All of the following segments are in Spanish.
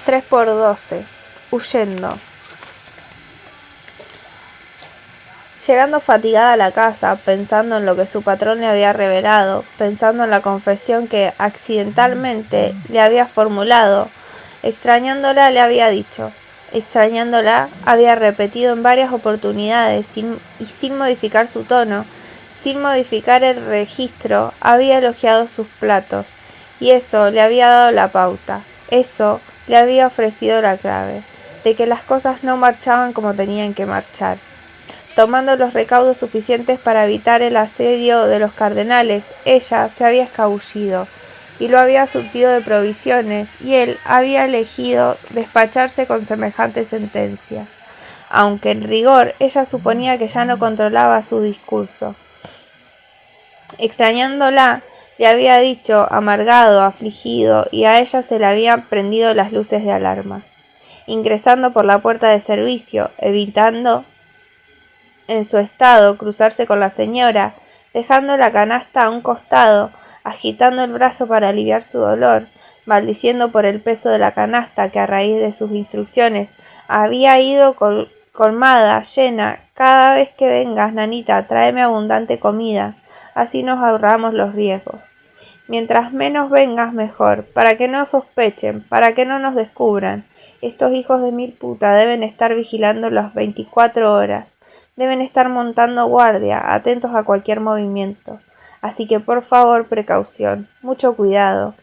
3×12, huyendo. Llegando fatigada a la casa, pensando en lo que su patrón le había revelado, pensando en la confesión que accidentalmente le había formulado, extrañándola le había dicho, extrañándola había repetido en varias oportunidades y sin modificar su tono, sin modificar el registro, había elogiado sus platos, y eso le había dado la pauta, eso le había ofrecido la clave, de que las cosas no marchaban como tenían que marchar. Tomando los recaudos suficientes para evitar el asedio de los cardenales, ella se había escabullido y lo había surtido de provisiones, y él había elegido despacharse con semejante sentencia, aunque en rigor ella suponía que ya no controlaba su discurso. Extrañándola, le había dicho, amargado, afligido, y a ella se le habían prendido las luces de alarma. Ingresando por la puerta de servicio, evitando en su estado cruzarse con la señora, dejando la canasta a un costado, agitando el brazo para aliviar su dolor, maldiciendo por el peso de la canasta que a raíz de sus instrucciones había ido colmada, llena. Cada vez que vengas, nanita, tráeme abundante comida, así nos ahorramos los riesgos. Mientras menos vengas mejor, para que no sospechen, para que no nos descubran. Estos hijos de mil puta deben estar vigilando las 24 horas. Deben estar montando guardia, atentos a cualquier movimiento. Así que por favor, precaución, mucho cuidado.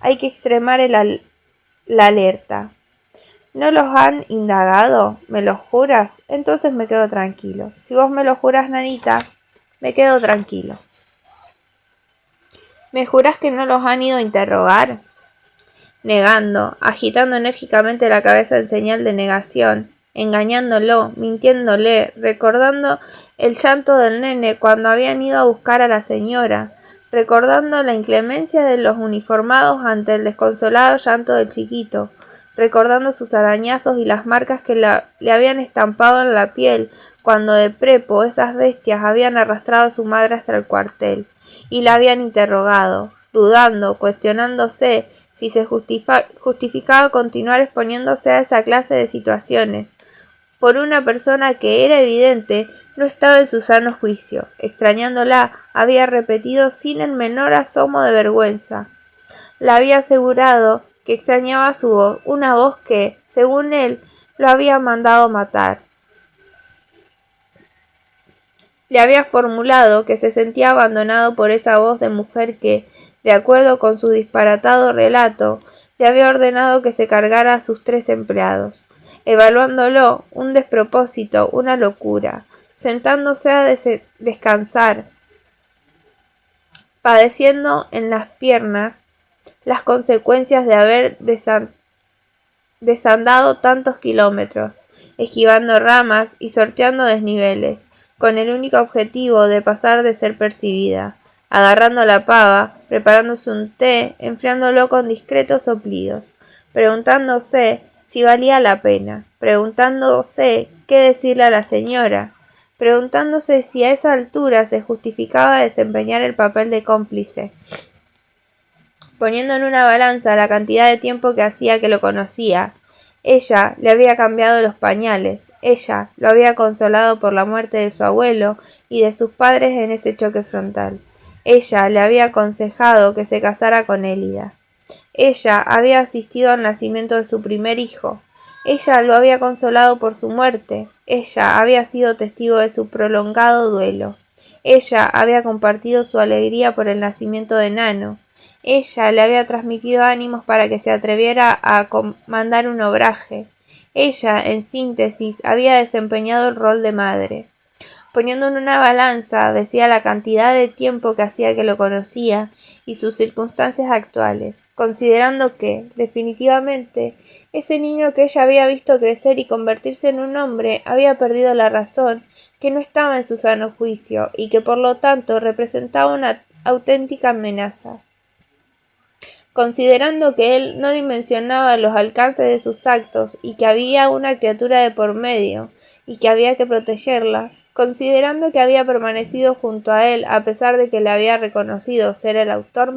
Hay que extremar la alerta. ¿No los han indagado? ¿Me lo juras? Entonces me quedo tranquilo. Si vos me lo juras, nanita, me quedo tranquilo. ¿Me jurás que no los han ido a interrogar? Negando, agitando enérgicamente la cabeza en señal de negación, engañándolo, mintiéndole, recordando el llanto del nene cuando habían ido a buscar a la señora, recordando la inclemencia de los uniformados ante el desconsolado llanto del chiquito, recordando sus arañazos y las marcas que le habían estampado en la piel cuando de prepo esas bestias habían arrastrado a su madre hasta el cuartel y la habían interrogado, dudando, cuestionándose si se justificaba continuar exponiéndose a esa clase de situaciones por una persona que era evidente no estaba en su sano juicio. Extrañándola, había repetido sin el menor asomo de vergüenza. La había asegurado que extrañaba su voz, una voz que, según él, lo había mandado matar. Le había formulado que se sentía abandonado por esa voz de mujer que, de acuerdo con su disparatado relato, le había ordenado que se cargara a sus 3 empleados, evaluándolo un despropósito, una locura, sentándose a descansar, padeciendo en las piernas las consecuencias de haber desandado tantos kilómetros, esquivando ramas y sorteando desniveles, con el único objetivo de pasar de ser percibida, agarrando la pava, preparándose un té, enfriándolo con discretos soplidos, preguntándose si valía la pena, preguntándose qué decirle a la señora, preguntándose si a esa altura se justificaba desempeñar el papel de cómplice, poniendo en una balanza la cantidad de tiempo que hacía que lo conocía. Ella le había cambiado los pañales, ella lo había consolado por la muerte de su abuelo y de sus padres en ese choque frontal. Ella le había aconsejado que se casara con Élida. Ella había asistido al nacimiento de su primer hijo. Ella lo había consolado por su muerte. Ella había sido testigo de su prolongado duelo. Ella había compartido su alegría por el nacimiento de Nano. Ella le había transmitido ánimos para que se atreviera a comandar un obraje. Ella, en síntesis, había desempeñado el rol de madre. Poniendo en una balanza, decía la cantidad de tiempo que hacía que lo conocía y sus circunstancias actuales, considerando que, definitivamente, ese niño que ella había visto crecer y convertirse en un hombre había perdido la razón, que no estaba en su sano juicio y que por lo tanto representaba una auténtica amenaza. Considerando que él no dimensionaba los alcances de sus actos y que había una criatura de por medio y que había que protegerla, considerando que había permanecido junto a él a pesar de que le había reconocido ser el autor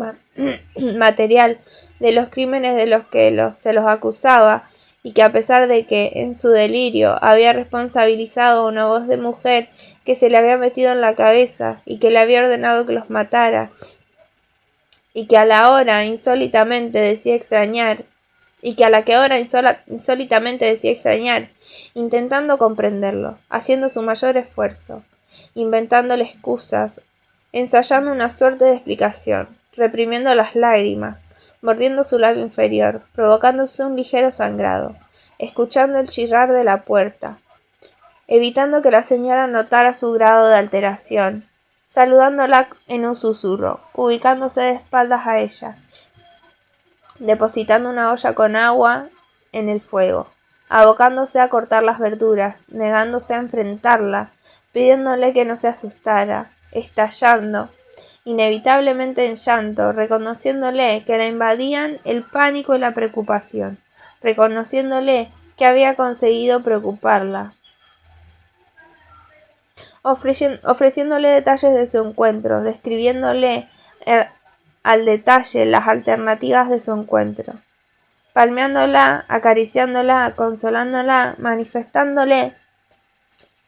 material de los crímenes de los que se los acusaba, y que a pesar de que en su delirio había responsabilizado a una voz de mujer que se le había metido en la cabeza y que le había ordenado que los matara, y que a la hora insólitamente decía extrañar, intentando comprenderlo, haciendo su mayor esfuerzo, inventándole excusas, ensayando una suerte de explicación, reprimiendo las lágrimas, mordiendo su labio inferior, provocándose un ligero sangrado, escuchando el chirrar de la puerta, evitando que la señora notara su grado de alteración, saludándola en un susurro, ubicándose de espaldas a ella, depositando una olla con agua en el fuego, abocándose a cortar las verduras, negándose a enfrentarla, pidiéndole que no se asustara, estallando inevitablemente en llanto, reconociéndole que la invadían el pánico y la preocupación, reconociéndole que había conseguido preocuparla, ofreciéndole detalles de su encuentro, describiéndole al detalle las alternativas de su encuentro, palmeándola, acariciándola, consolándola, manifestándole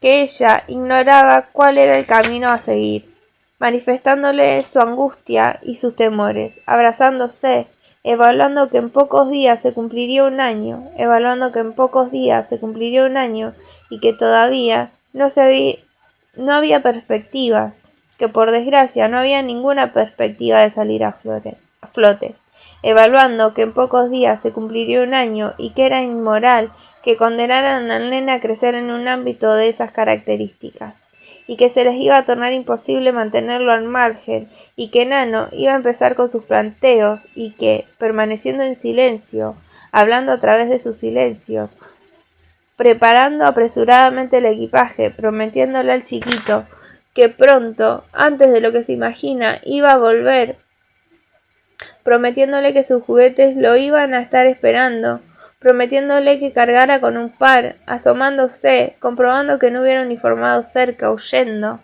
que ella ignoraba cuál era el camino a seguir, manifestándole su angustia y sus temores, abrazándose, evaluando que en pocos días se cumpliría un año, y que todavía no había perspectivas, que por desgracia no había ninguna perspectiva de salir a flote, evaluando que en pocos días se cumpliría un año y que era inmoral que condenaran al nene a crecer en un ámbito de esas características, y que se les iba a tornar imposible mantenerlo al margen, y que Nano iba a empezar con sus planteos, y que, permaneciendo en silencio, hablando a través de sus silencios, preparando apresuradamente el equipaje, prometiéndole al chiquito que pronto, antes de lo que se imagina, iba a volver, prometiéndole que sus juguetes lo iban a estar esperando, prometiéndole que cargara con un par, asomándose, comprobando que no hubiera uniformados cerca, huyendo,